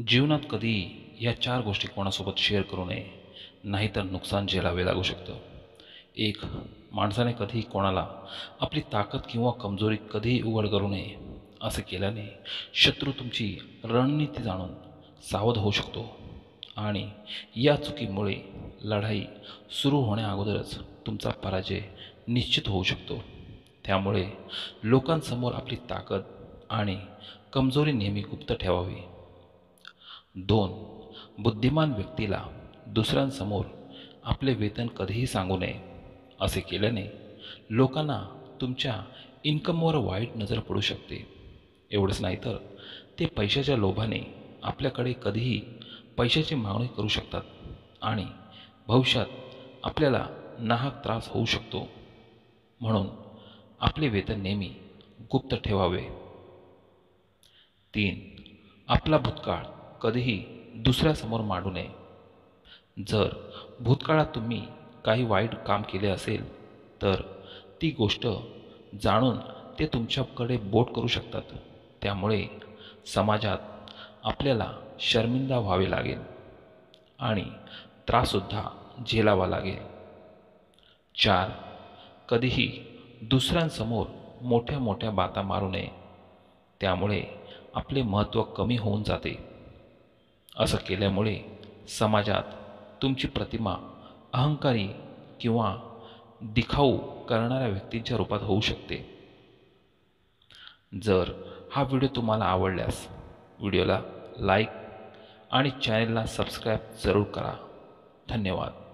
जीवनात कधी या चार गोष्टी कोणासोबत शेअर करू नये, नाहीतर नुकसान झेलावे लागू शकतं. एक, माणसाने कधी कोणाला आपली ताकद किंवा कमजोरी कधीही उघड करू नये. असे केल्याने शत्रू तुमची रणनीती जाणून सावध होऊ शकतो आणि या चुकीमुळे लढाई सुरू होण्याअगोदरच तुमचा पराजय निश्चित होऊ शकतो. त्यामुळे लोकांसमोर आपली ताकद आणि कमजोरी नेहमी गुप्त ठेवावी. 2. बुद्धिमान व्यक्तीला दुसऱ्यांसमोर आपले वेतन कधीही सांगू नये. असे केल्याने लोकांना तुमच्या इन्कमवर वाईट नजर पडू शकते. एवढंच नाही तर ते पैशाच्या लोभाने आपल्याकडे कधीही पैशाची मागणी करू शकतात आणि भविष्यात आपल्याला नाहक त्रास होऊ शकतो. म्हणून आपले वेतन नेहमी गुप्त ठेवावे. 3. आपला भूतकाळ कधीही दुसऱ्यासमोर मांडू नये. जर भूतकाळात तुम्ही काही वाईट काम केले असेल तर ती गोष्ट जाणून ते तुमच्याकडे बोट करू शकतात. त्यामुळे समाजात आपल्याला शर्मिंदा व्हावे लागेल आणि त्राससुद्धा झेलावा लागेल. 4. कधीही दुसऱ्यांसमोर मोठ्या मोठ्या बाता मारू नये. त्यामुळे आपले महत्त्व कमी होऊन जाते. असं केल्यामुळे समाजात तुमची प्रतिमा अहंकारी किंवा दिखाऊ करणाऱ्या व्यक्तींच्या रूपात होऊ शकते. जर हा व्हिडिओ तुम्हाला आवडल्यास व्हिडिओला लाईक आणि चॅनेलला सबस्क्राईब जरूर करा. धन्यवाद.